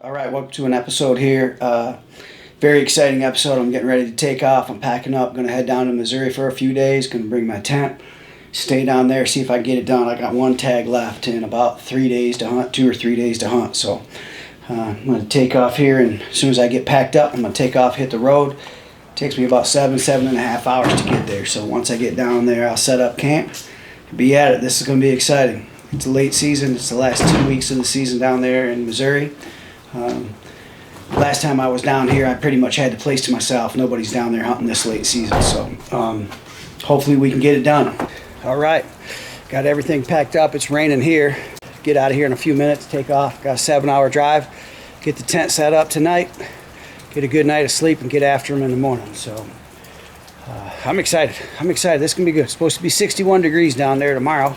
All right, welcome to an episode here. Very exciting episode. I'm getting ready to take off. I'm packing up. Going to head down to Missouri for a few days. Going to bring my tent, stay down there, see if I can get it done. I got one tag left in about 3 days to hunt, 2 or 3 days to hunt. So I'm going to take off here, and as soon as I get packed up, I'm going to take off, hit the road. It takes me about 7.5 hours to get there. So once I get down there, I'll set up camp, be at it. This is going to be exciting. It's a late season. It's the last 2 weeks of the season down there in Missouri. Last time I was down here, I pretty much had the place to myself. Nobody's down there hunting this late season, so hopefully we can get it done. All right, got everything packed up. It's raining here. Get out of here in a few minutes, take off. Got a 7-hour drive. Get the tent set up tonight, get a good night of sleep, and get after them in the morning. So I'm excited. This can be good. It's supposed to be 61 degrees down there tomorrow.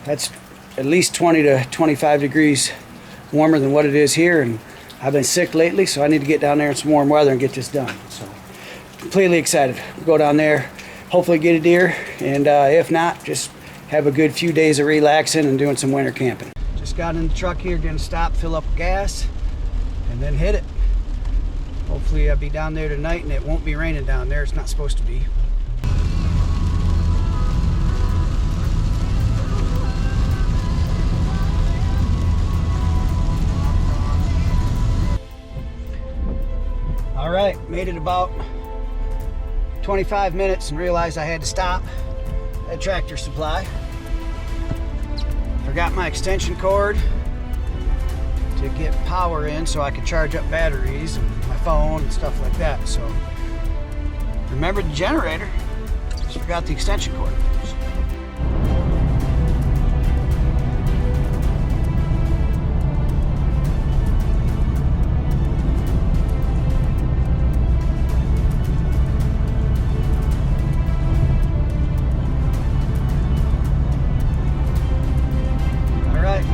That's at least 20 to 25 degrees warmer than what it is here, and I've been sick lately, so I need to get down there in some warm weather and get this done. So completely excited. We'll go down there, hopefully get a deer, and if not, just have a good few days of relaxing and doing some winter camping. Just got in the truck here, gonna stop, fill up gas, and then hit it. Hopefully I'll be down there tonight and it won't be raining down there. It's not supposed to be. All right, made it about 25 minutes and realized I had to stop at Tractor Supply. Forgot my extension cord to get power in so I could charge up batteries and my phone and stuff like that. So remembered the generator, just forgot the extension cord.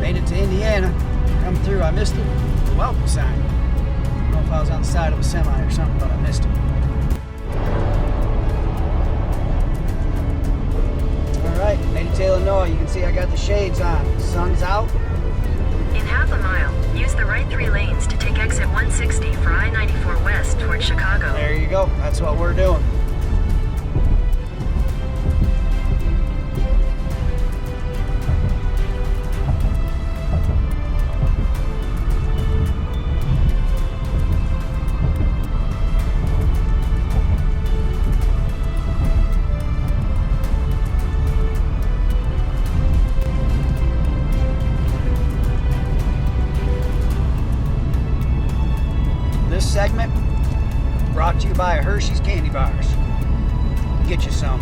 Made it to Indiana. Come through. I missed the welcome sign. I don't know if I was on the side of a semi or something, but I missed it. Alright, made it to Illinois. You can see I got the shades on. The sun's out. In half a mile, use the right 3 lanes to take exit 160 for I-94 west towards Chicago. There you go. That's what we're doing. This segment brought to you by Hershey's Candy Bars. Get you some.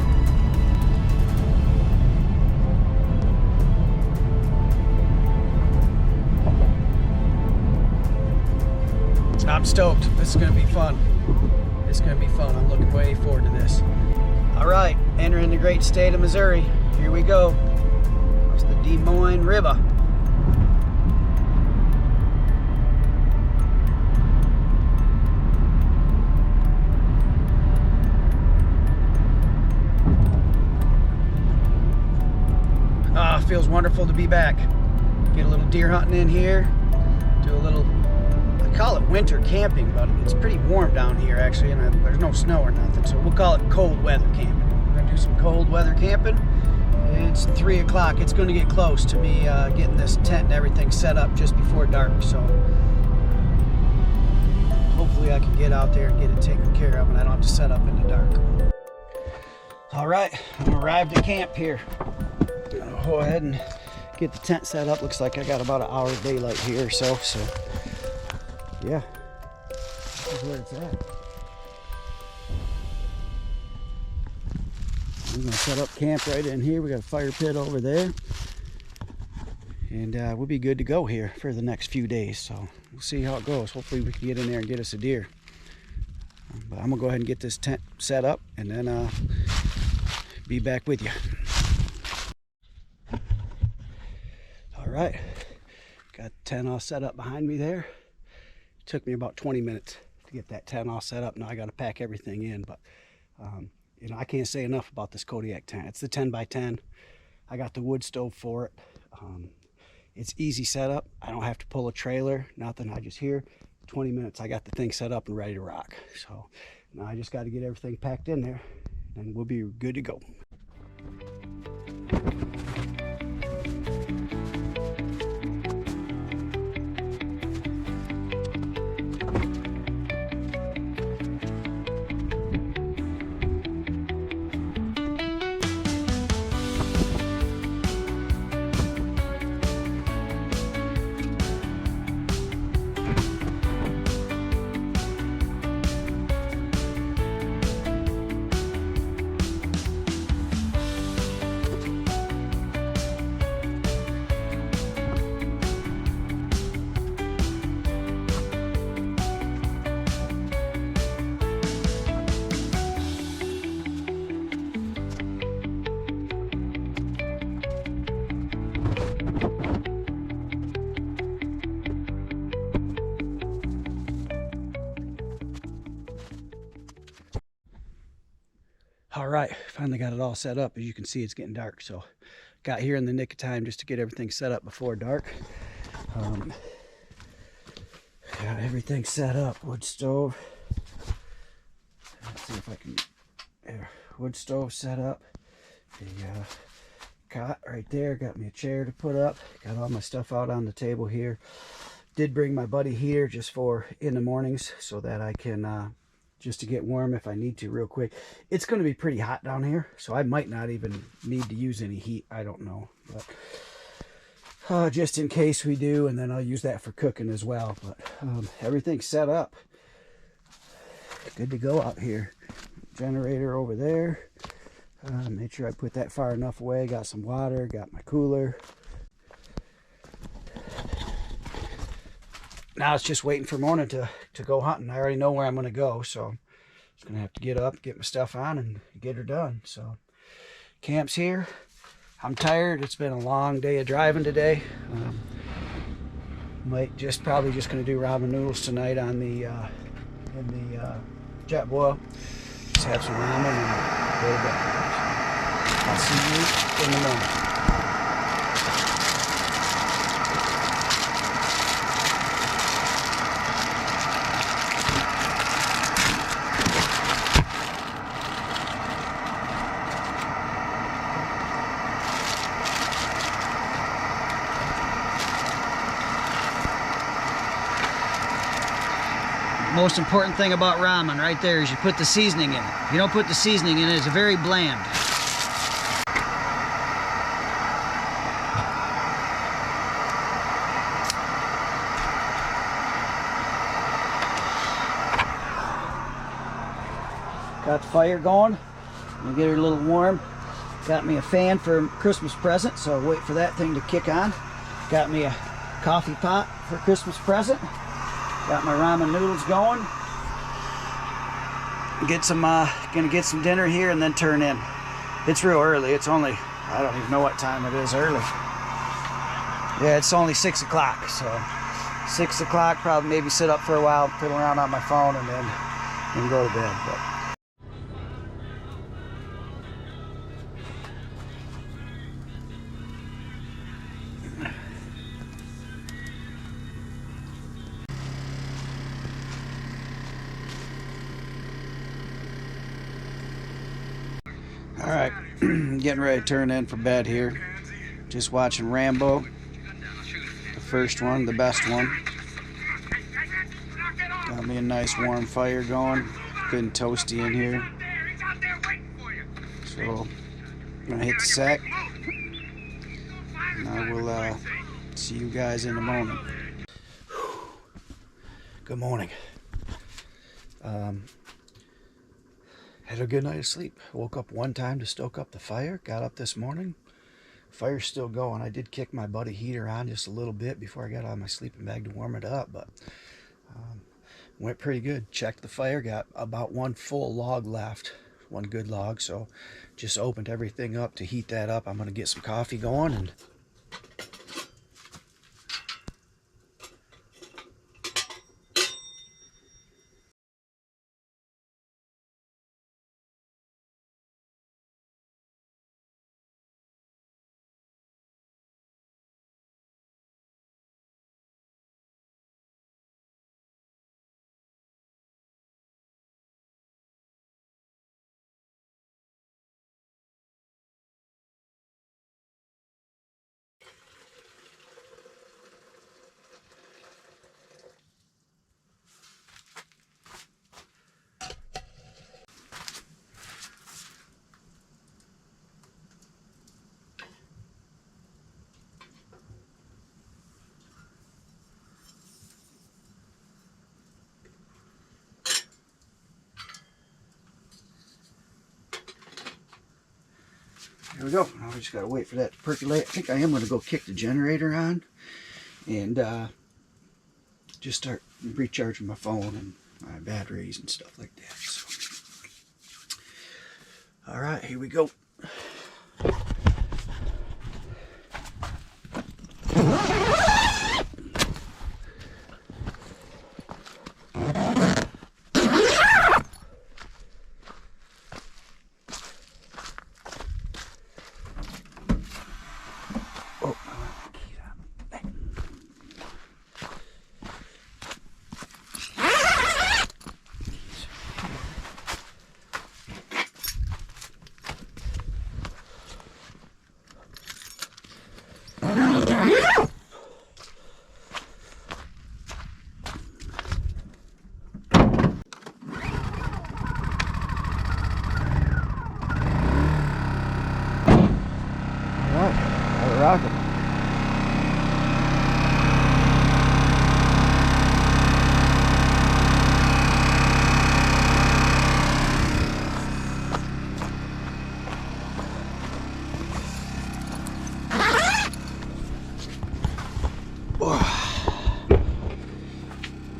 I'm stoked. This is going to be fun. I'm looking way forward to this. All right, entering the great state of Missouri. Here we go. It's the Des Moines River. Feels wonderful to be back. Get a little deer hunting in here. Do a little, I call it winter camping, but it's pretty warm down here actually, and there's no snow or nothing, so we'll call it cold weather camping. We're gonna do some cold weather camping. It's 3 o'clock. It's gonna get close to me getting this tent and everything set up just before dark, so hopefully I can get out there and get it taken care of and I don't have to set up in the dark. All right, I'm arrived at camp here. I'll go ahead and get the tent set up. Looks like I got about an hour of daylight here or so yeah, this is where it's at. I'm gonna set up camp right in here. We got a fire pit over there, and we'll be good to go here for the next few days, so we'll see how it goes. Hopefully we can get in there and get us a deer, but I'm gonna go ahead and get this tent set up and then be back with you. All right, got the tent all set up behind me there. It took me about 20 minutes to get that tent all set up. Now I got to pack everything in, but you know, I can't say enough about this Kodiak tent. It's the 10 by 10. I got the wood stove for it. It's easy setup. I don't have to pull a trailer, nothing. I just here, 20 minutes, I got the thing set up and ready to rock. So now I just got to get everything packed in there and we'll be good to go. All right, finally got it all set up. As you can see, it's getting dark, so got here in the nick of time just to get everything set up before dark. Got everything set up. Wood stove. Let's see if I can. There, wood stove set up. The cot right there. Got me a chair to put up. Got all my stuff out on the table here. Did bring my buddy heater just for in the mornings so that I can just to get warm if I need to real quick. It's going to be pretty hot down here, so I might not even need to use any heat. I don't know, but just in case we do, and then I'll use that for cooking as well. But everything's set up. Good to go out here. Generator over there. Made sure I put that far enough away. Got some water, got my cooler. Now it's just waiting for morning to go hunting. I already know where I'm going to go, so I'm just going to have to get up, get my stuff on, and get her done. So camp's here. I'm tired. It's been a long day of driving today. Probably just going to do ramen noodles tonight on the in the jet boil. Just have some ramen and go to bed. So I'll see you in the morning. Most important thing about ramen right there is you put the seasoning in it. If you don't put the seasoning in it, it's very bland. Got the fire going. Gonna get her a little warm. Got me a fan for Christmas present, so I'll wait for that thing to kick on. Got me a coffee pot for Christmas present. Got my ramen noodles going. Gonna get some dinner here and then turn in. It's real early. It's only, I don't even know what time it is early. Yeah, it's only 6 o'clock. So 6 o'clock, probably maybe sit up for a while, fiddle around on my phone, and then go to bed. But all right, getting ready to turn in for bed here. Just watching Rambo, the first one, the best one. Got me a nice warm fire going, good and toasty in here. So I'm gonna hit the sack, and I will see you guys in the morning. Good morning. Had a good night of sleep. Woke up one time to stoke up the fire. Got up this morning. Fire's still going. I did kick my buddy heater on just a little bit before I got out of my sleeping bag to warm it up, but went pretty good. Checked the fire. Got about one full log left. One good log. So just opened everything up to heat that up. I'm going to get some coffee going and Here we go. Now we just gotta wait for that to percolate. I think I am gonna go kick the generator on and just start recharging my phone and my batteries and stuff like that. So, all right, here we go. Rocking.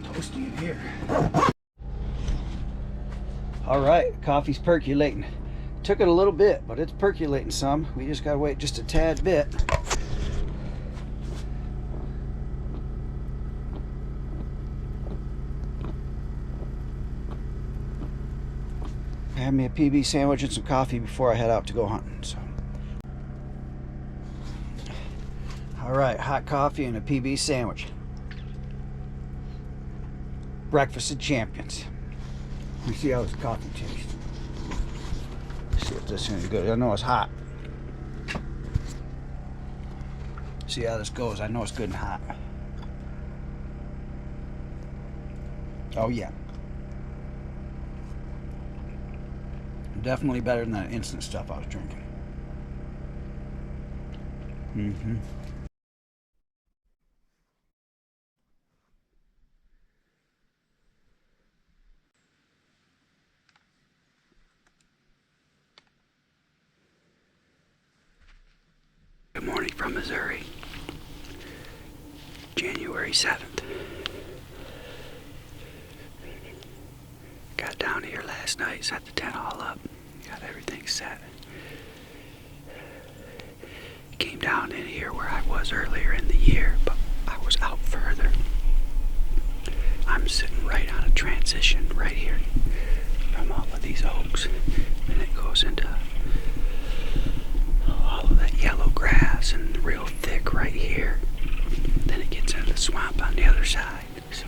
Toasty in here. All right, coffee's percolating. Took it a little bit, but it's percolating some. We just gotta wait just a tad bit. I had me a PB sandwich and some coffee before I head out to go hunting. So, all right, hot coffee and a PB sandwich. Breakfast of champions. Let me see how this coffee tastes. See if this is any good. I know it's hot. See how this goes. I know it's good and hot. Oh yeah. Definitely better than that instant stuff I was drinking. Mm-hmm. Good morning from Missouri. January 7th. Got down here last night, set the tent all up, got everything set. Came down in here where I was earlier in the year, but I was out further. I'm sitting right on a transition right here from all of these oaks, and it goes into all of that yellow grass and real thick right here. Then it gets into the swamp on the other side. So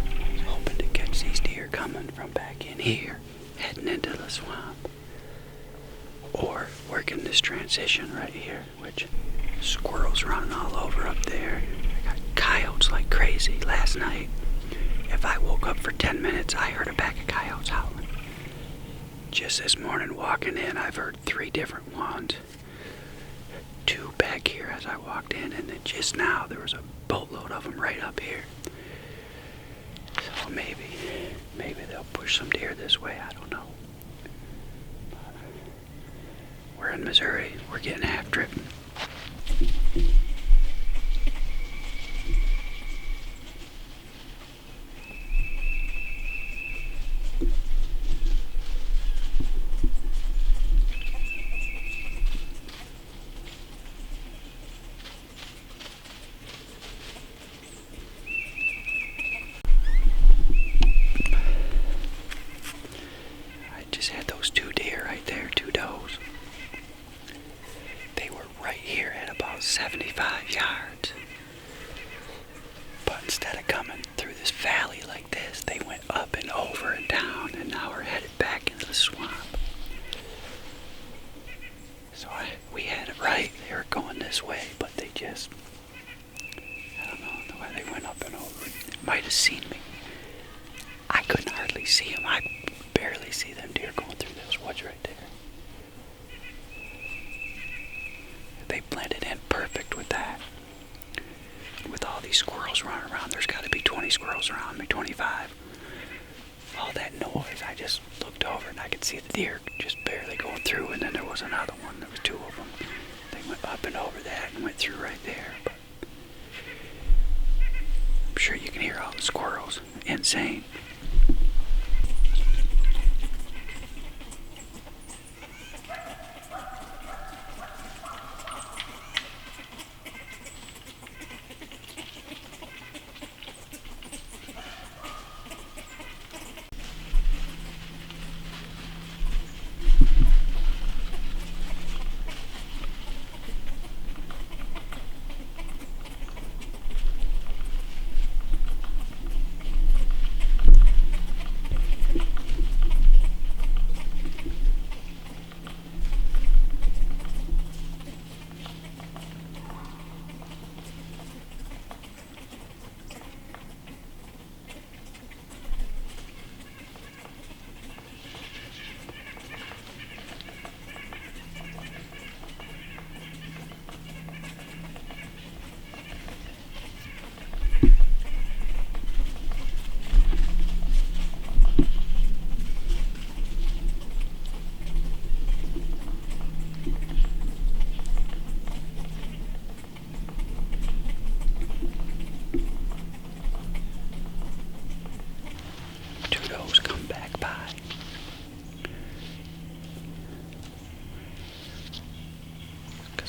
I was hoping to catch these deer coming from back in here, heading into the swamp. Or working this transition right here, which squirrels running all over up there. I got coyotes like crazy. Last night, if I woke up for 10 minutes, I heard a pack of coyotes howling. Just this morning walking in, I've heard 3 different ones. 2 back here as I walked in, and then just now there was a boatload of them right up here. So maybe they'll push some deer this way, I don't know. But we're in Missouri, we're getting after it. Had those 2 deer right there, 2 does. They were right here at about 75 yards. But instead of coming through this valley like this, they went up and over and down, and now we're headed back into the swamp. So we had it right. They were going this way, but they just, I don't know, the way they went up and over. Might have seen me. I couldn't hardly see them. I barely see them deer going through those woods right there. They blended in perfect with that. With all these squirrels running around, there's got to be 20 squirrels around me, 25. all that noise, I just looked over and I could see the deer just barely going through, and then there was another one. There was two of them. They went up and over that and went through right there. But I'm sure you can hear all the squirrels. Insane.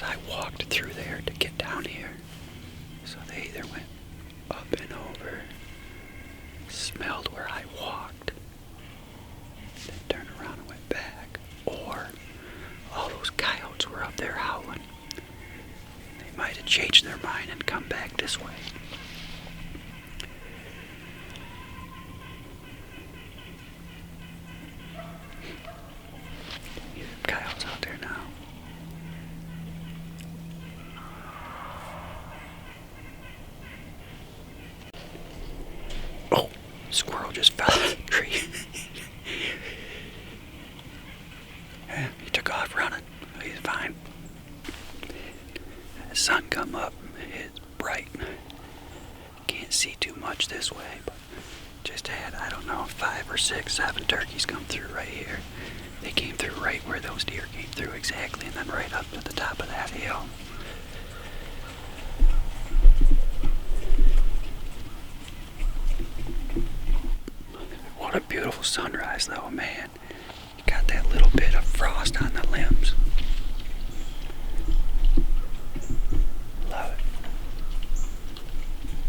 I walked through there to get down here. So they either went up and over, smelled where I walked, then turned around and went back, or all those coyotes were up there howling. They might have changed their mind and come back this way. Coyotes out there now. Oh, squirrel just fell out of the tree. Yeah, he took off running. He's fine. The sun come up. It's bright. Can't see too much this way, but just had, I don't know, 5 or 6, 7 turkeys come through right here. They came through right where those deer came through exactly, and then right up to the top of that hill. What a beautiful sunrise though, man. You got that little bit of frost on the limbs. Love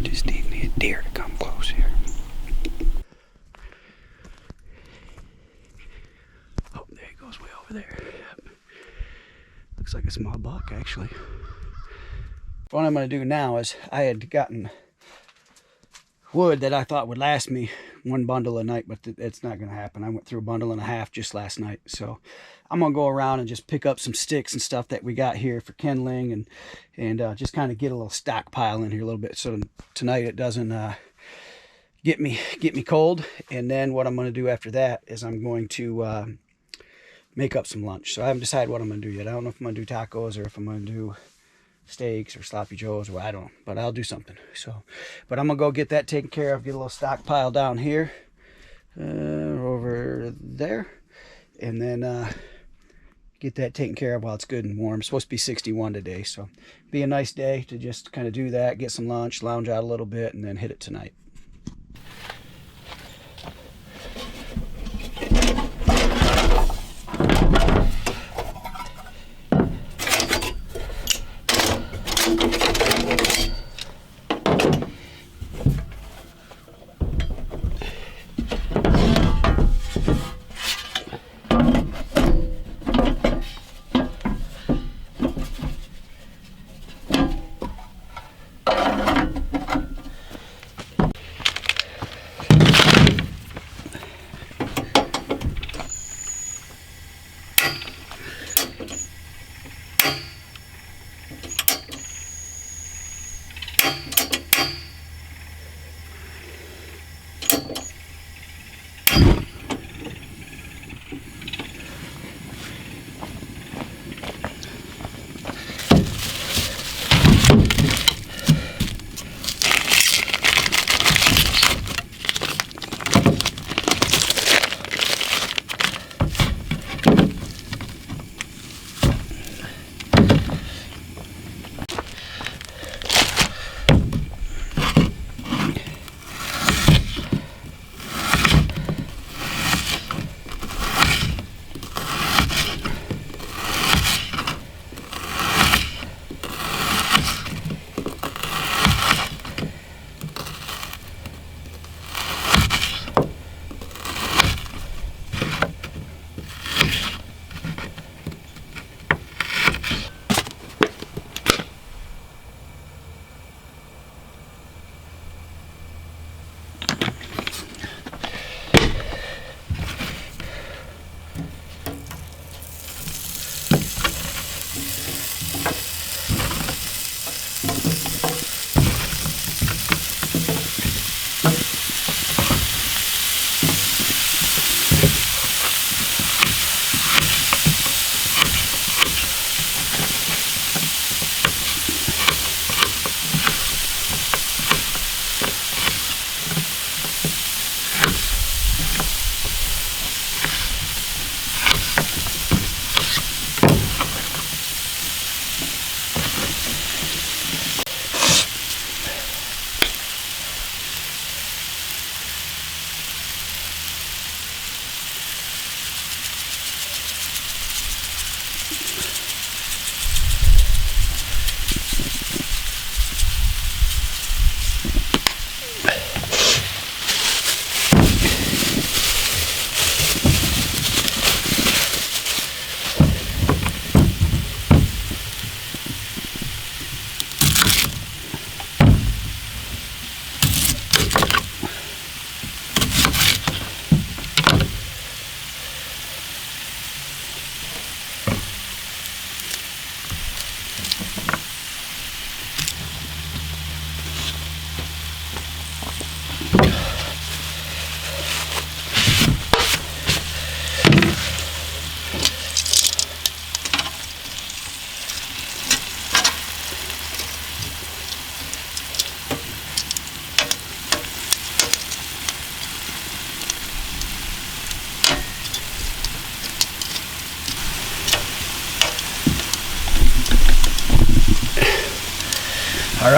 it. Just need me a deer to come close here. Way over there. Looks like a small buck, actually. What I'm going to do now is I had gotten wood that I thought would last me one bundle a night, but it's not going to happen. I went through a bundle and a half just last night, so I'm going to go around and just pick up some sticks and stuff that we got here for kindling, and just kind of get a little stockpile in here a little bit, so tonight it doesn't get me cold. And then what I'm going to do after that is I'm going to make up some lunch. So I haven't decided what I'm going to do yet. I don't know if I'm going to do tacos or if I'm going to do steaks or sloppy joes, or I don't know, but I'll do something. So, but I'm going to go get that taken care of, get a little stockpile down here, over there, and then get that taken care of while it's good and warm. It's supposed to be 61 today, so be a nice day to just kind of do that, get some lunch, lounge out a little bit, and then hit it tonight.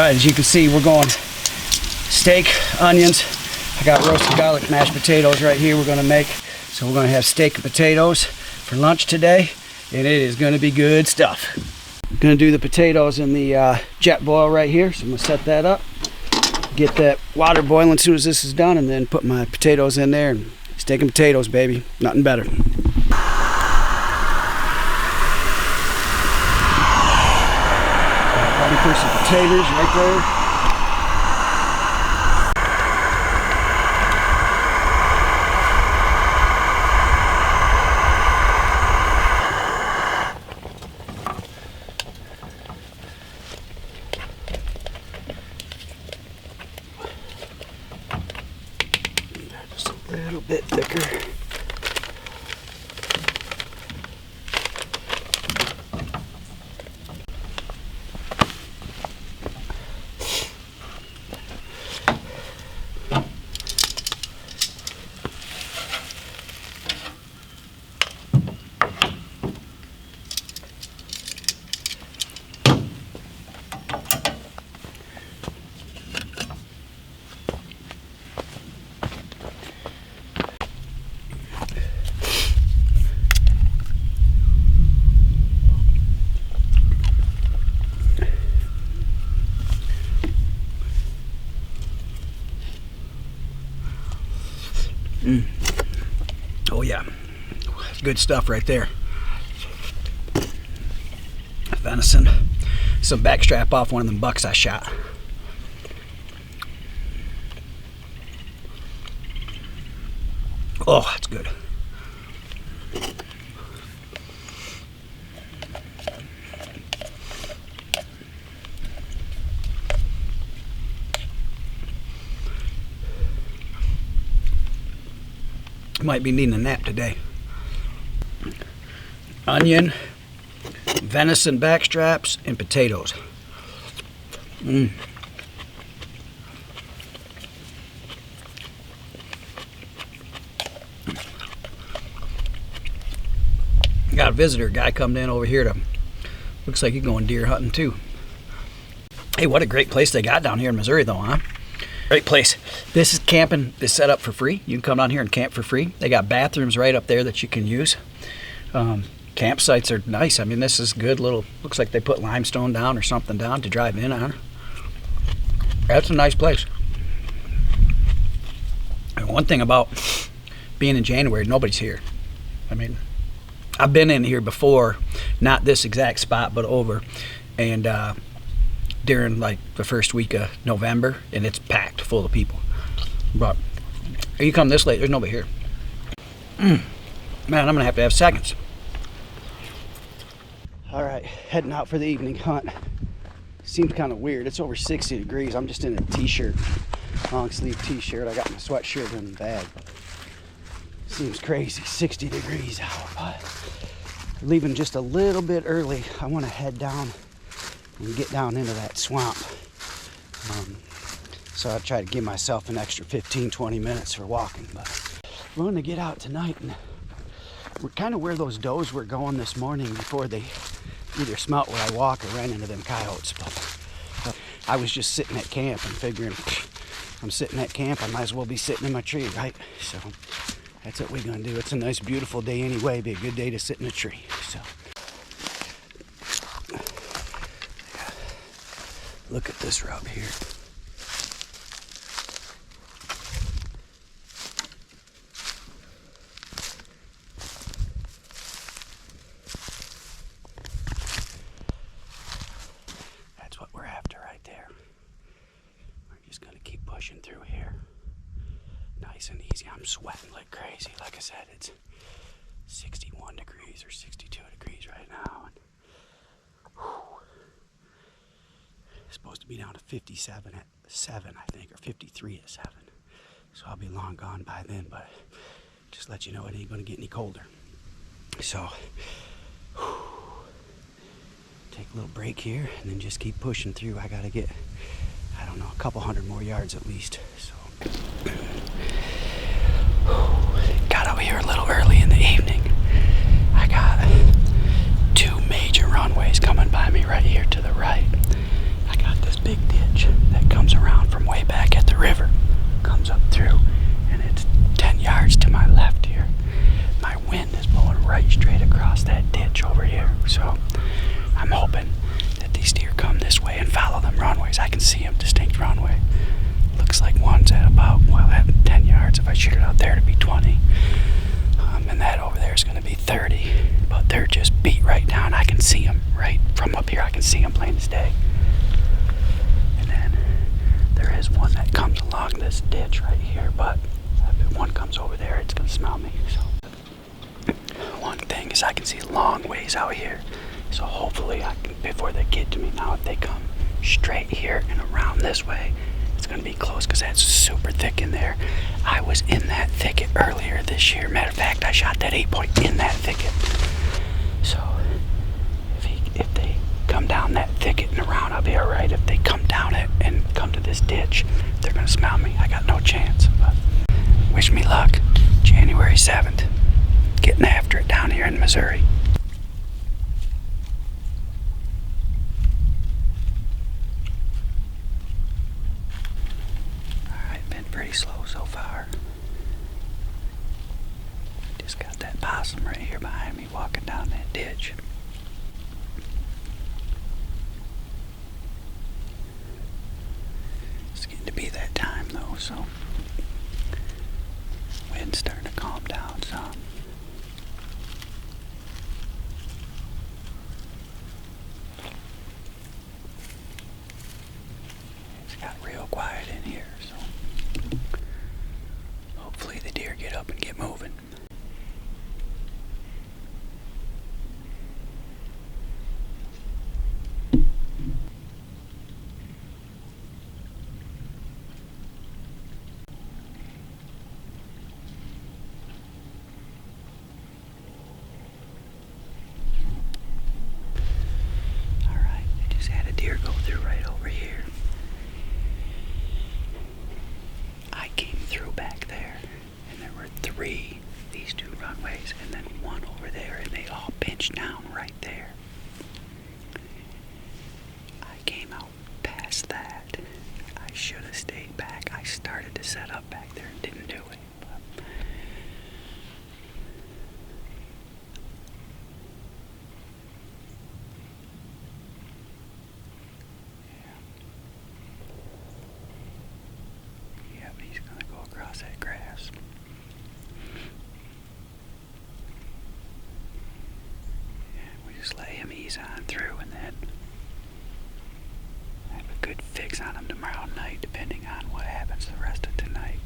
right, as you can see, we're going steak, onions. I got roasted garlic mashed potatoes right here we're gonna make. So we're gonna have steak and potatoes for lunch today, and it is gonna be good stuff. I'm gonna do the potatoes in the jet boil right here, so I'm gonna set that up. Get that water boiling as soon as this is done, and then put my potatoes in there. And steak and potatoes, baby. Nothing better. Ready for some potatoes right there. Just a little bit thicker. Oh yeah, good stuff right there. Venison, some backstrap off one of them bucks I shot. Oh, that's good. Might be needing a nap today. Onion, venison backstraps, and potatoes. Got a visitor guy coming in over here to, looks like he's going deer hunting too. Hey, what a great place they got down here in Missouri though, huh? Great place. This is camping is set up for free. You can come down here and camp for free. They got bathrooms right up there that you can use. Campsites are nice. I mean, this is good little, looks like they put limestone down or something down to drive in on. That's a nice place. And one thing about being in January, nobody's here. I mean, I've been in here before, not this exact spot, but over. And during like the first week of November, and it's packed full of people. But you come this late, there's nobody here. Man, I'm gonna have to have seconds. All right, heading out for the evening hunt. Seems kind of weird. It's over 60 degrees. I'm just in a t-shirt, long sleeve t-shirt. I got my sweatshirt in the bag. Seems crazy, 60 degrees out, but leaving just a little bit early. I want to head down and get down into that swamp. So I try to give myself an extra 15-20 minutes for walking, but we're going to get out tonight, and we're kind of where those does were going this morning before they either smelt where I walk or ran into them coyotes. But I was just sitting at camp and figuring, I'm sitting at camp, I might as well be sitting in my tree, right? So that's what we're going to do. It's a nice beautiful day anyway. Be a good day to sit in a tree. So look at this rub here. That's what we're after right there. We're just gonna keep pushing through here. Nice and easy. I'm sweating like crazy. Like I said, it's 61 degrees or 62 degrees right now. And it's supposed to be down to 57 at 7, I think, or 53 at 7. So I'll be long gone by then, but just let you know it ain't gonna get any colder. So take a little break here and then just keep pushing through. I gotta get, I don't know, a couple hundred more yards at least. So got out here a little early in the evening. I got 2 major runways coming by me right here to the right. I got this big ditch. ditch that comes around from way back at the river, comes up through, and it's 10 yards to my left here. My wind is blowing right straight across that ditch over here, so I'm hoping that these deer come this way and follow them runways. I can see them distinct runway. Looks like one's at about, well, at 10 yards. If I shoot it out there, to be 20. And that over there is going to be 30. But they're just beat right down. I can see them right from up here. I can see them plain as day. And then there is one that comes along this ditch right here. But if one comes over there, it's going to smell me. So one thing is I can see long ways out here. So hopefully I can, before they get to me. Now if they come straight here and around this way, it's going to be close because that's super thick in there. I was in that thicket earlier this year. Matter of fact, I shot that 8-point in that thicket. So if they come down that thicket and around, I'll be all right. If they come down it and come to this ditch, they're going to smell me. I got no chance. But wish me luck. January 7th. Getting after it down here in Missouri. Pretty slow so far. Just got that possum right here behind me walking down that ditch. It's getting to be that time though, so wind's starting to calm down some. It's got real quiet in here, so hopefully the deer get up and get moving. Alright, I just had a deer go through right over here. I came through back there, and there were 3, these 2 runways, and then one over there, and they all pinched down right there. I came out past that. I should have stayed back. I started to set up back there and didn't do it. But yeah, he's gonna go across that grass. We just let him ease on through and then have a good fix on him tomorrow night, depending on what happens the rest of tonight.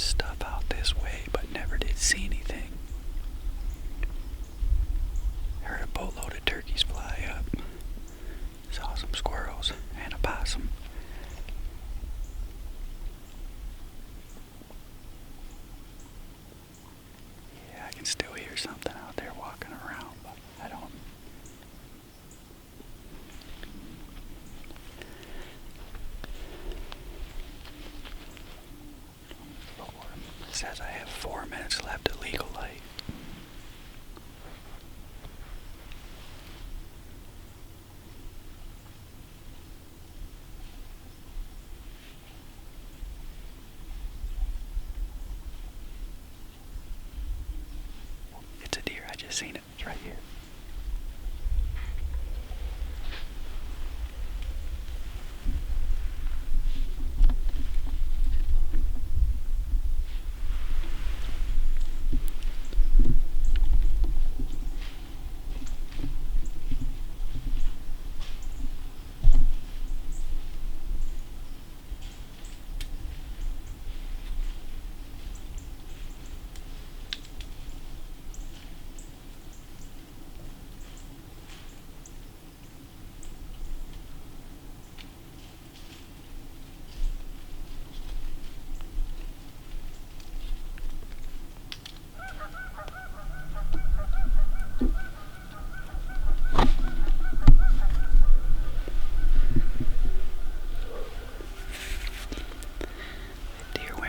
stuff out this way, but never did see anything. Heard a boatload of turkeys fly up. Saw some squirrels and a possum. Yeah, I can still hear something out there walking around, but I don't. It says I have 4 minutes left at legal light. It's a deer, I just seen it. It's right here.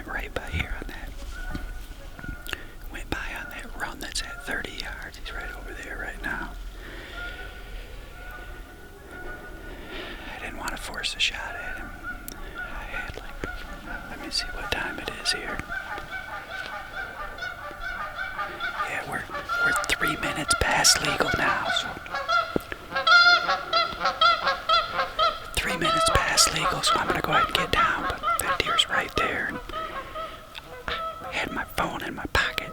Right by here on that. Went by on that run that's at 30 yards. He's right over there right now. I didn't want to force a shot at him. I had let me see what time it is here. Yeah, we're 3 minutes past legal now, so 3 minutes past legal, so I'm gonna go ahead and get down, but that deer's right there. And I had my phone in my pocket,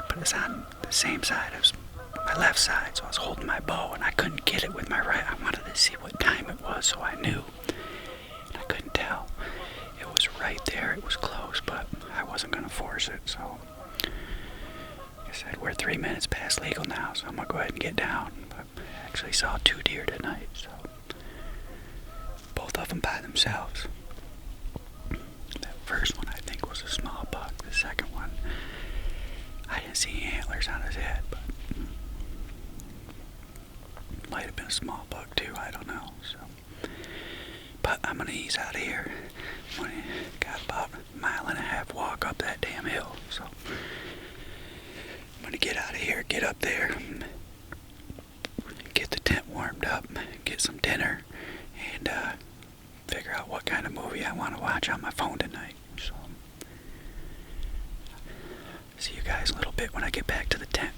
but it's on the same side as my left side, so I was holding my bow and I couldn't get it with my right. I wanted to see what time it was, so I knew. And I couldn't tell. It was right there, it was close, but I wasn't gonna force it, so like I said, we're 3 minutes past legal now, so I'm gonna go ahead and get down. But I actually saw 2 deer tonight, so both of them by themselves. That first one I think was a small buck. The second one, I didn't see antlers on his head, but might have been a small buck too, I don't know. So, but I'm gonna ease out of here. Got about a 1.5 mile walk up that damn hill, so I'm gonna get out of here, get up there, get the tent warmed up, get some dinner, and figure out what kind of movie I want to watch on my phone tonight. So, see you guys in a little bit when I get back to the tent.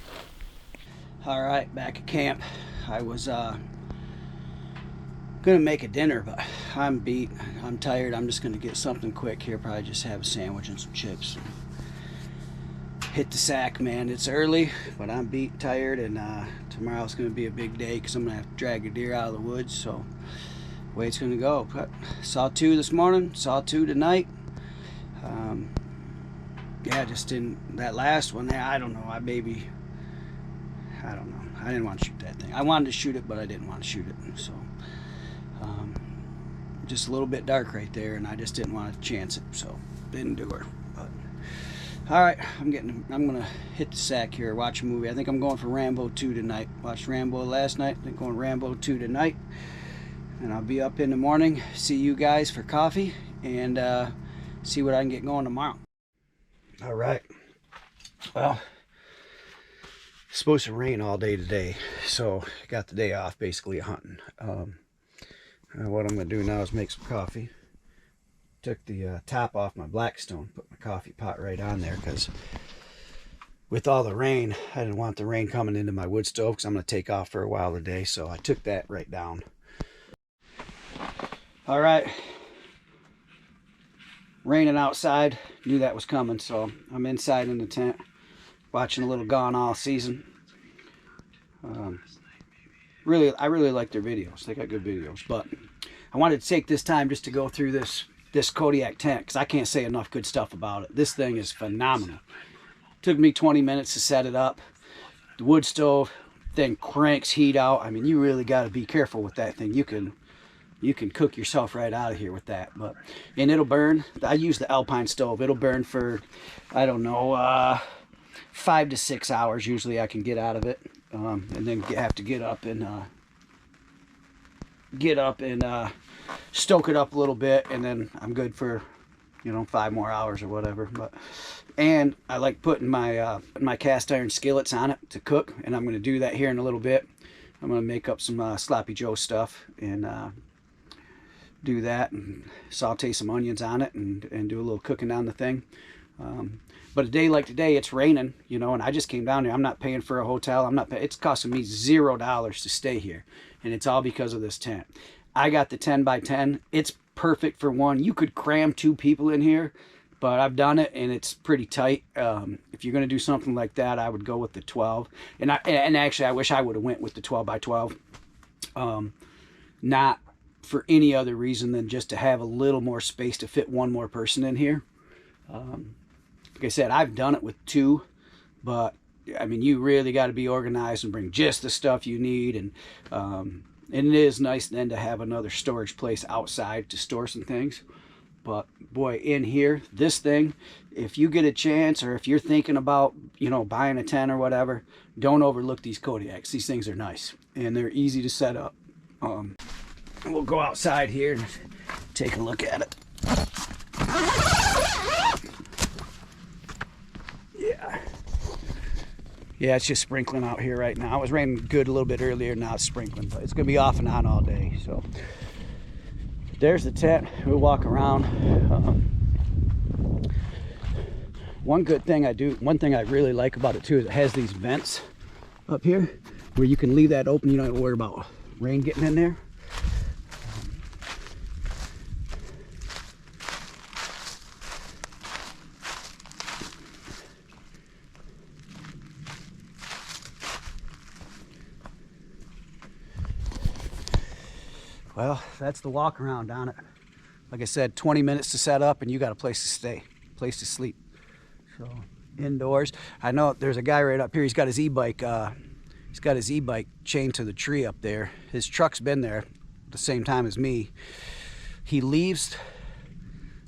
Alright, back at camp. I was gonna make a dinner, but I'm beat. I'm tired. I'm just gonna get something quick here. Probably just have a sandwich and some chips. Hit the sack, man. It's early, but I'm beat, tired, and tomorrow's gonna be a big day because I'm gonna have to drag a deer out of the woods. So, way it's gonna go. But saw 2 this morning. Saw 2 tonight. Yeah, just didn't. That last one there, I don't know. I don't know. I didn't want to shoot that thing. I wanted to shoot it, but I didn't want to shoot it. So, just a little bit dark right there, and I just didn't want to chance it. So, didn't do her. But all right, I'm gonna hit the sack here. Watch a movie. I think I'm going for Rambo 2 tonight. Watched Rambo last night. I think going Rambo 2 tonight. And I'll be up in the morning. See you guys for coffee and see what I can get going tomorrow. All right. Well, it's supposed to rain all day today, so I got the day off basically hunting. What I'm going to do now is make some coffee. Took the top off my Blackstone, put my coffee pot right on there because with all the rain, I didn't want the rain coming into my wood stove because I'm going to take off for a while today, so I took that right down. All right, raining outside. Knew that was coming, so I'm inside in the tent watching a little Gone All Season. I really like their videos. They got good videos, but I wanted to take this time just to go through this this Kodiak tent because I can't say enough good stuff about it. This thing is phenomenal. Took me 20 minutes to set it up. The wood stove thing cranks heat out. I mean, you really got to be careful with that thing. You can cook yourself right out of here with that. And it'll burn. I use the Alpine stove. It'll burn for, I don't know, 5 to 6 hours usually I can get out of it. And then have to get up and stoke it up a little bit, and then I'm good for 5 more hours or whatever. And I like putting my cast iron skillets on it to cook, and I'm going to do that here in a little bit. I'm going to make up some sloppy joe stuff and do that and saute some onions on it and do a little cooking on the thing. But a day like today, it's raining, and I just came down here. I'm not paying for a hotel. It's costing me $0 to stay here, and it's all because of this tent. I got the 10 by 10. It's perfect for one. You could cram 2 people in here, but I've done it and it's pretty tight. If you're going to do something like that, I would go with the 12. And actually, I wish I would have went with the 12 by 12. Not for any other reason than just to have a little more space to fit one more person in here. Like I said, I've done it with 2, but I mean, you really got to be organized and bring just the stuff you need. And it is nice then to have another storage place outside to store some things. But boy, in here, this thing, if you get a chance or if you're thinking about, buying a tent or whatever, don't overlook these Kodiaks. These things are nice and they're easy to set up. We'll go outside here and take a look at it. Yeah, it's just sprinkling out here right now. It was raining good a little bit earlier, now it's sprinkling, but it's going to be off and on all day. So there's the tent. We'll walk around. One thing I really like about it too is it has these vents up here where you can leave that open. You don't have to worry about rain getting in there. Well, that's the walk around on it. Like I said, 20 minutes to set up and you got a place to stay, place to sleep. So indoors. I know there's a guy right up here. He's got his e-bike chained to the tree up there. His truck's been there at the same time as me. He leaves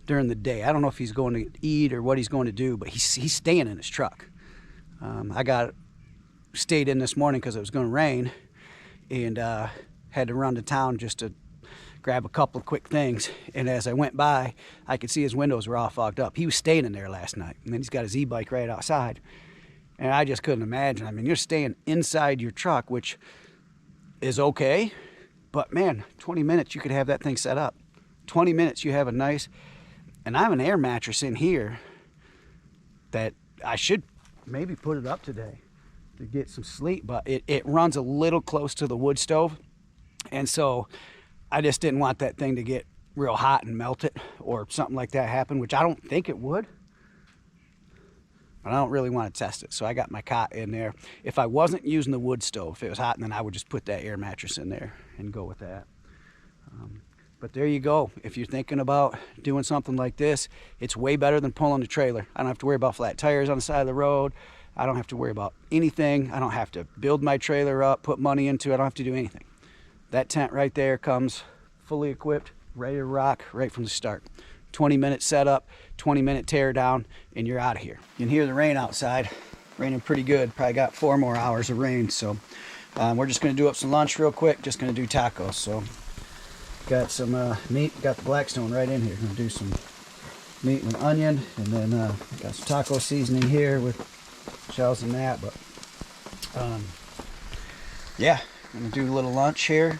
during the day. I don't know if he's going to eat or what he's going to do, but he's staying in his truck. I stayed in this morning because it was going to rain, and had to run to town just to grab a couple of quick things. And as I went by, I could see his windows were all fogged up. He was staying in there last night, and then he's got his e-bike right outside. And I just couldn't imagine. I mean, you're staying inside your truck, which is okay, but man, 20 minutes you could have that thing set up. 20 minutes you have a nice, and I have an air mattress in here that I should maybe put it up today to get some sleep, but it runs a little close to the wood stove. And so I just didn't want that thing to get real hot and melt it or something like that happen, which I don't think it would. But I don't really want to test it. So I got my cot in there. If I wasn't using the wood stove, if it was hot, then I would just put that air mattress in there and go with that. But there you go. If you're thinking about doing something like this, it's way better than pulling a trailer. I don't have to worry about flat tires on the side of the road. I don't have to worry about anything. I don't have to build my trailer up, put money into it. I don't have to do anything. That tent right there comes fully equipped, ready to rock right from the start. 20-minute setup, 20-minute tear down, and you're out of here. You can hear the rain outside, raining pretty good. Probably got 4 more hours of rain. So we're just going to do up some lunch real quick. Just going to do tacos. So got some meat. Got the Blackstone right in here. Going to do some meat with onion, and then got some taco seasoning here with shells and that. But yeah. I'm going to do a little lunch here,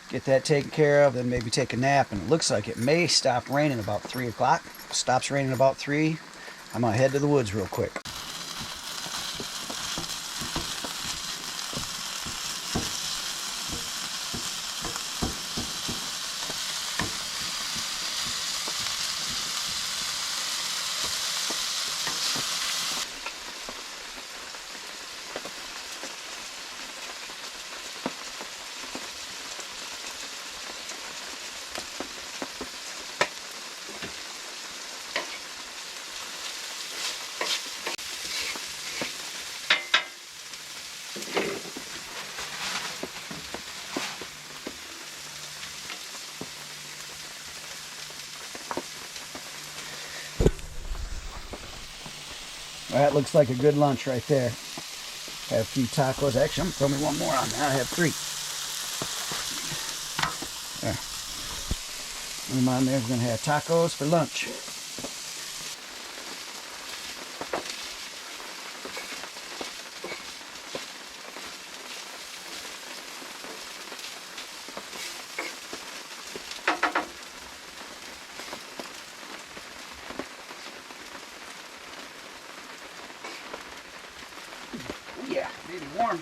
get that taken care of, then maybe take a nap. And it looks like it may stop raining about 3 o'clock. Stops raining about 3. I'm going to head to the woods real quick. That looks like a good lunch right there. Have a few tacos. Actually, I'm gonna throw me one more on there. I have 3. There. I'm on there. We're gonna have tacos for lunch. Yeah, really warm.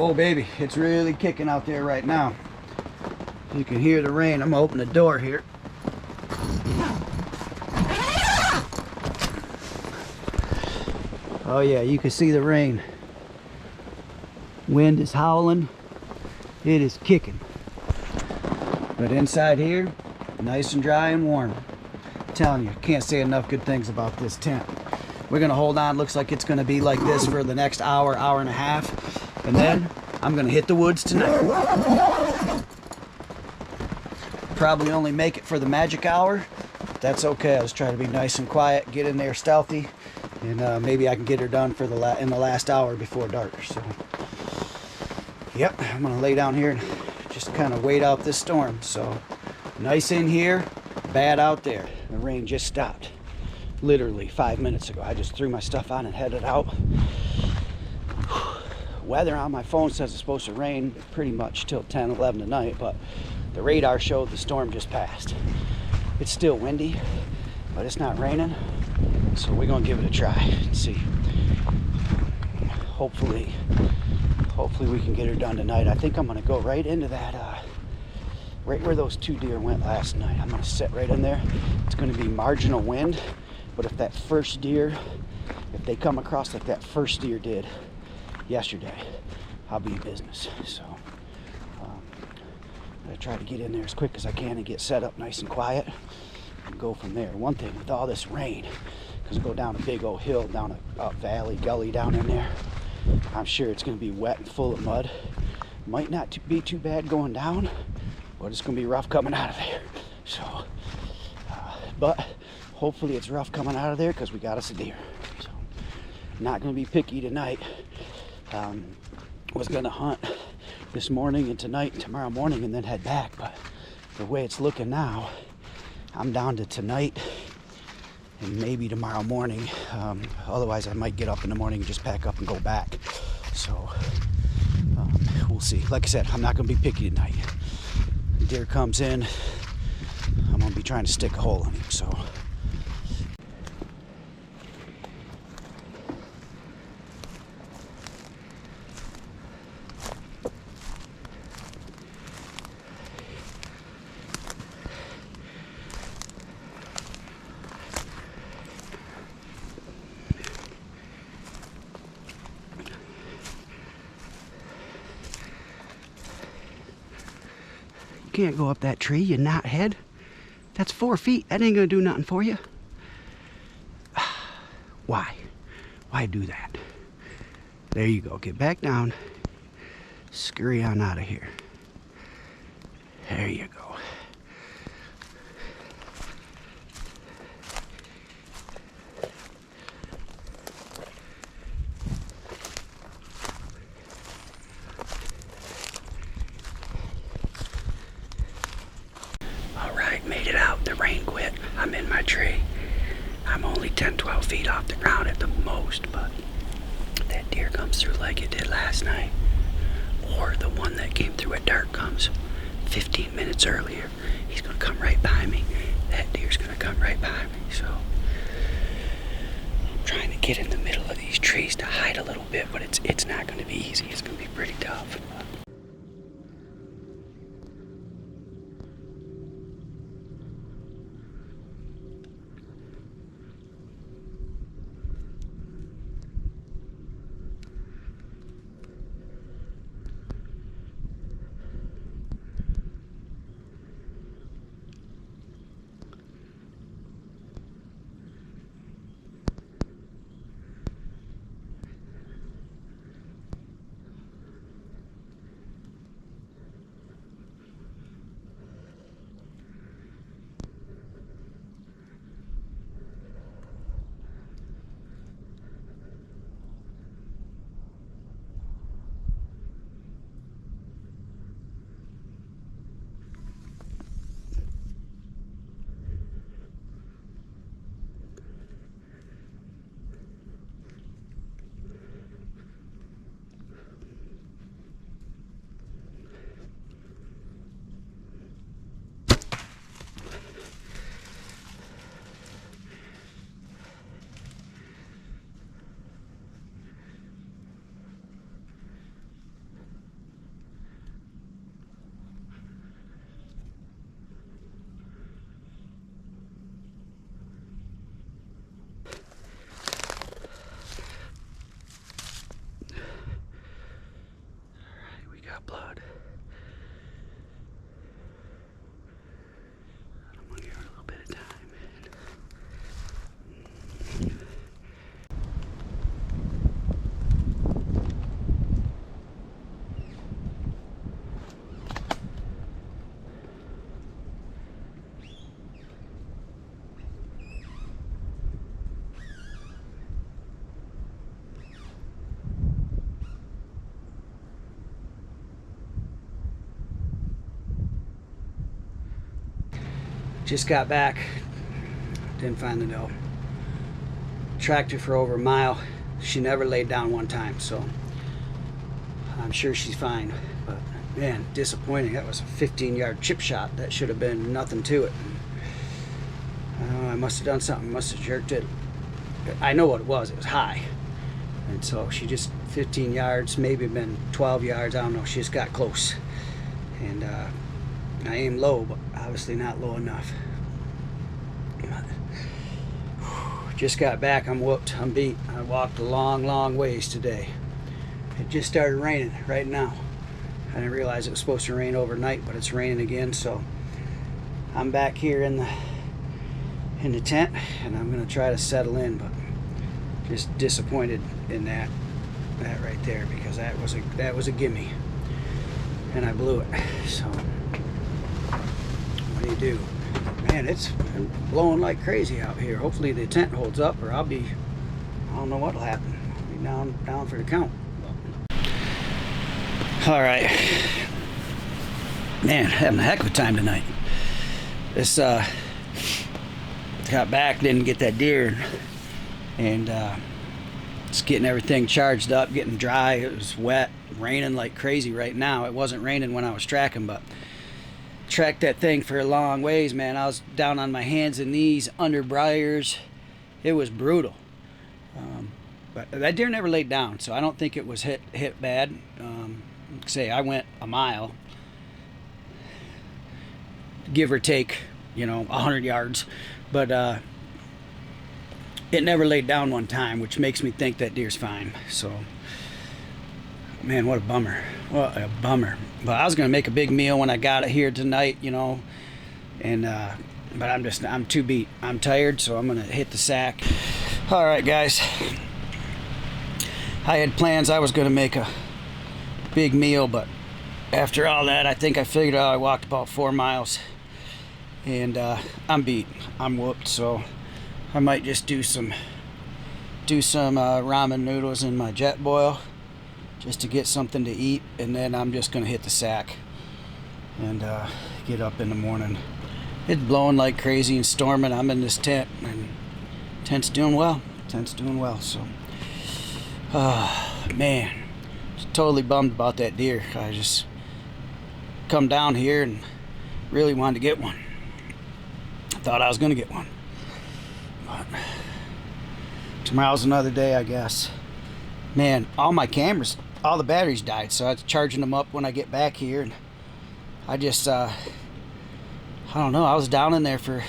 Oh baby, it's really kicking out there right now. You can hear the rain. I'm gonna open the door here. Oh yeah, you can see the rain. Wind is howling. It is kicking. But inside here, nice and dry and warm. I'm telling you, can't say enough good things about this tent. We're gonna hold on. Looks like it's gonna be like this for the next hour, hour and a half. And then I'm gonna hit the woods tonight. Probably only make it for the magic hour. That's okay. I was trying to be nice and quiet, get in there stealthy, and maybe I can get her done for in the last hour before dark. So, yep, I'm gonna lay down here and just kind of wait out this storm. So, nice in here, bad out there. The rain just stopped, literally 5 minutes ago. I just threw my stuff on and headed out. Weather on my phone says it's supposed to rain pretty much till 10, 11 tonight, but the radar showed the storm just passed. It's still windy, but it's not raining, so we're gonna give it a try and see. Hopefully we can get her done tonight. I think I'm gonna go right into that, right where those 2 deer went last night. I'm gonna sit right in there. It's gonna be marginal wind, but if that first deer, if they come across like that first deer did yesterday, I'll be in business. So I'm gonna try to get in there as quick as I can and get set up nice and quiet and go from there. One thing with all this rain, because I go down a big old hill, down a valley, gully down in there, I'm sure it's gonna be wet and full of mud. Might not be too bad going down, but it's gonna be rough coming out of there. So, but hopefully it's rough coming out of there because we got us a deer. So, not gonna be picky tonight. Was gonna hunt this morning and tonight and tomorrow morning and then head back, but the way it's looking now, I'm down to tonight and maybe tomorrow morning. Otherwise I might get up in the morning and just pack up and go back. So we'll see. Like I said, I'm not gonna be picky tonight. The deer comes in, I'm gonna be trying to stick a hole in him. So you can't go up that tree, you knothead. That's 4 feet. That ain't gonna do nothing for you. Why? Why do that? There you go. Get back down. Scurry on out of here. There you go. Made it out. The rain quit. I'm in my tree. I'm only 10, 12 feet off the ground at the most, but if that deer comes through like it did last night, or the one that came through at dark comes 15 minutes earlier, he's gonna come right behind me. That deer's gonna come right behind me. So I'm trying to get in the middle of these trees to hide a little bit, but it's not gonna be easy. It's gonna be pretty tough. got blood. I'm gonna give her a little bit of time, man. Just got back, didn't find the doe. Tracked her for over a mile. She never laid down one time, so I'm sure she's fine. But man, disappointing. That was a 15-yard chip shot. That should have been nothing to it. I must have done something, must have jerked it. I know what it was high. And so she just 15 yards, maybe been 12 yards, I don't know. She just got close. And I aimed low, but obviously not low enough. Just got back, I'm whooped, I'm beat. I walked a long ways today. It just started raining right now. I didn't realize it was supposed to rain overnight, but it's raining again, so I'm back here in the tent, and I'm gonna try to settle in, but just disappointed in that right there, because that was a gimme, and I blew it. So what do you do? Man, it's blowing like crazy out here. Hopefully the tent holds up, or I don't know what'll happen. I'll be down for the count. All right, man, having a heck of a time tonight. This got back, didn't get that deer, and just getting everything charged up, getting dry. It was wet, raining like crazy right now. It wasn't raining when I was tracking, but tracked that thing for a long ways, man. I was down on my hands and knees under briars. It was brutal. But that deer never laid down, so I don't think it was hit bad. Say I went a mile, give or take, 100 yards, but it never laid down one time, which makes me think that deer's fine. So, man, what a bummer. What a bummer. But I was gonna make a big meal when I got it here tonight, and but I'm too beat. I'm tired, so I'm gonna hit the sack. All right, guys. I had plans. I was gonna make a big meal, but after all that, I think I figured out. I walked about 4 miles, and I'm beat. I'm whooped. So I might just do some ramen noodles in my jet boil, just to get something to eat, and then I'm just gonna hit the sack and get up in the morning. It's blowing like crazy and storming. I'm in this tent, and tent's doing well. So man, just totally bummed about that deer. I just come down here and really wanted to get one. I thought I was gonna get one, but tomorrow's another day, I guess. Man, all my cameras, all the batteries died, so I was charging them up when I get back here, and I just I don't know, I was down in there for,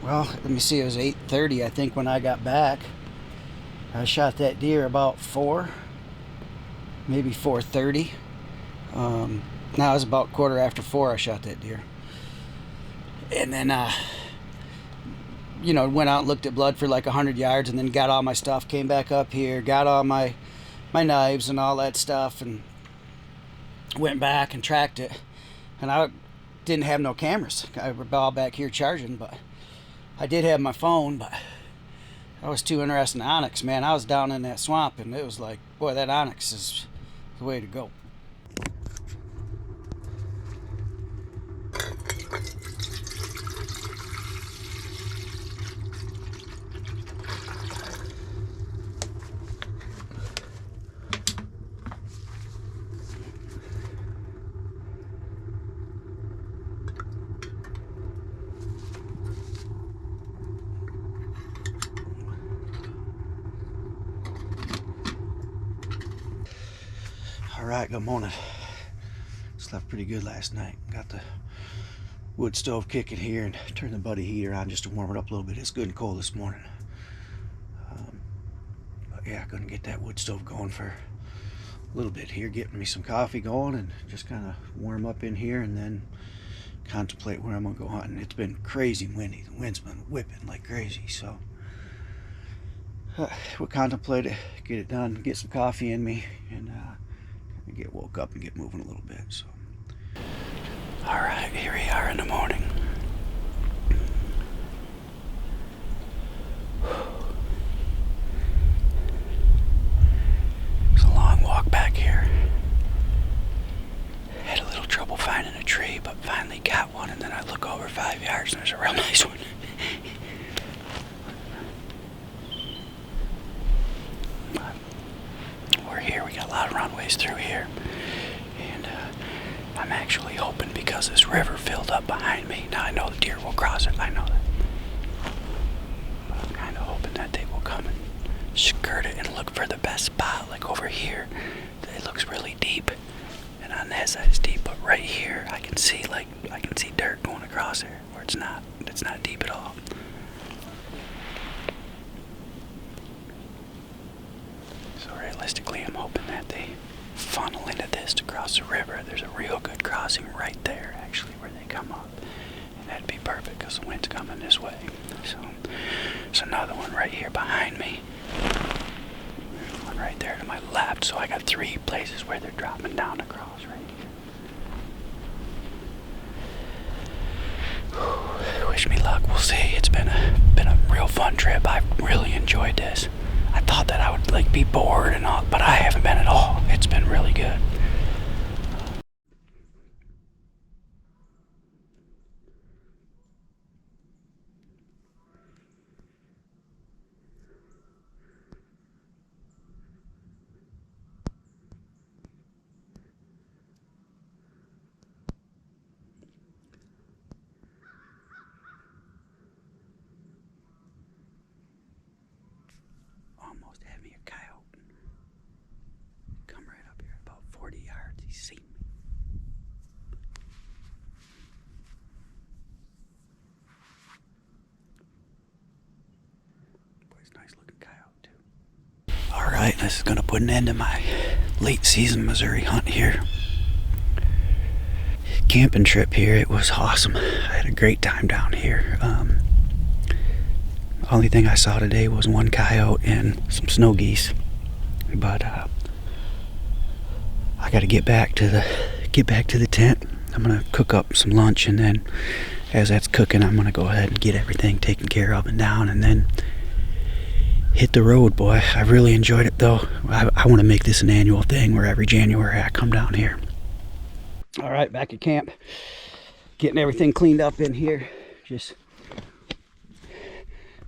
well, let me see, it was 8:30 I think when I got back. I shot that deer about 4, maybe 4:30. Now it was about 4:15 I shot that deer, and then went out and looked at blood for like 100 yards, and then got all my stuff, came back up here, got all my knives and all that stuff, and went back and tracked it. And I didn't have no cameras. I was all back here charging, but I did have my phone, but I was too interested in onyx, man. I was down in that swamp, and it was like, boy, that onyx is the way to go. Alright, good morning. Slept pretty good last night. Got the wood stove kicking here and turned the buddy heater on just to warm it up a little bit. It's good and cold this morning. But yeah, gonna get that wood stove going for little bit here, getting me some coffee going and just kind of warm up in here and then contemplate where I'm gonna go hunting. It's been crazy windy. The wind's been whipping like crazy, so we'll contemplate it, get it done, get some coffee in me, and get woke up and get moving a little bit. So, all right, here we are in the morning. It's a long walk back here. Had a little trouble finding a tree, but finally got one, and then I look over 5 yards and there's a real nice one. We're here, we got a lot of runways through here, and I'm actually hoping, because this river filled up behind me, now I know the deer will cross it, I know that, but I'm kind of hoping that they will come and skirt it and look for the best spot. Like over here, it looks really deep, and on that side it's deep, but right here I can see dirt going across there where it's not deep at all. So realistically, I'm hoping that they funnel into this to cross the river. There's a real good crossing right there, actually, where they come up, and that'd be perfect because the wind's coming this way. So there's another one right here behind me, one right there to my left. So I got 3 places where they're dropping down across right here. Wish me luck. We'll see. It's been a real fun trip. I've really enjoyed this. I thought that I would be bored and all, but I haven't been at all. It's been really good. Almost had me a coyote. Come right up here, about 40 yards. He's seen me. Boy, he's a nice looking coyote too. All right, this is gonna put an end to my late season Missouri hunt here. Camping trip here, it was awesome. I had a great time down here. Only thing I saw today was 1 coyote and some snow geese, but I got to get back to the tent. I'm gonna cook up some lunch, and then as that's cooking, I'm gonna go ahead and get everything taken care of and down, and then hit the road, boy. I really enjoyed it though. I want to make this an annual thing where every January I come down here. All right, back at camp, getting everything cleaned up in here. Just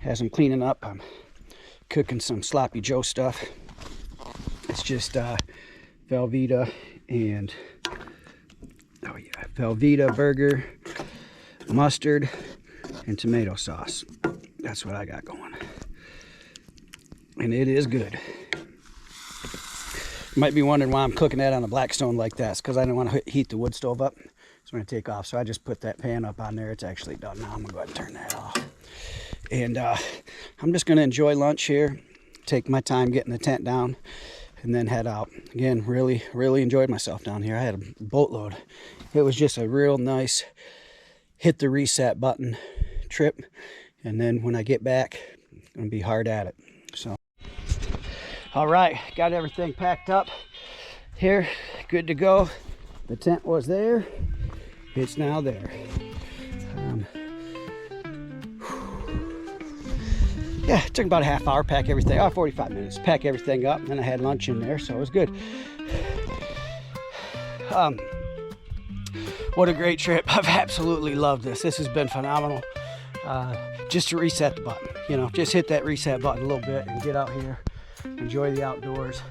as I'm cleaning up, I'm cooking some Sloppy Joe stuff. It's just Velveeta and Velveeta burger, mustard, and tomato sauce. That's what I got going, and it is good. You might be wondering why I'm cooking that on a Blackstone like that. It's because I didn't want to heat the wood stove up. It's going to take off, so I just put that pan up on there. It's actually done now. I'm going to go ahead and turn that off. And I'm just going to enjoy lunch here, take my time getting the tent down, and then head out. Again, really, really enjoyed myself down here. I had a boatload. It was just a real nice hit the reset button trip. And then when I get back, I'm going to be hard at it. So, all right, got everything packed up here, good to go. The tent was there. It's now there. Yeah, it took about a half hour, pack everything, 45 minutes, pack everything up, and then I had lunch in there, so it was good. What a great trip. I've absolutely loved this. This has been phenomenal. Just to reset the button, just hit that reset button a little bit and get out here, enjoy the outdoors,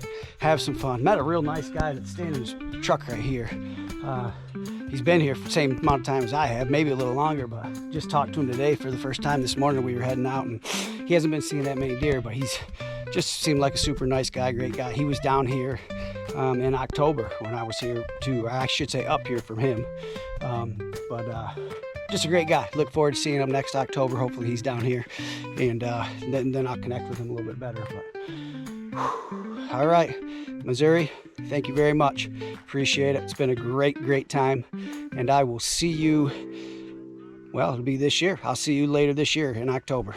have some fun. Met a real nice guy that's staying in his truck right here. He's been here for the same amount of time as I have, maybe a little longer, but just talked to him today for the first time this morning. We were heading out, and he hasn't been seeing that many deer, but he's just seemed like a super nice guy, great guy. He was down here in October when I was here too. I should say up here from him, but just a great guy. Look forward to seeing him next October. Hopefully he's down here, and then I'll connect with him a little bit better. But All right, Missouri, thank you very much. Appreciate it. It's been a great time. And I will see you, well, it'll be this year. I'll see you later this year in October.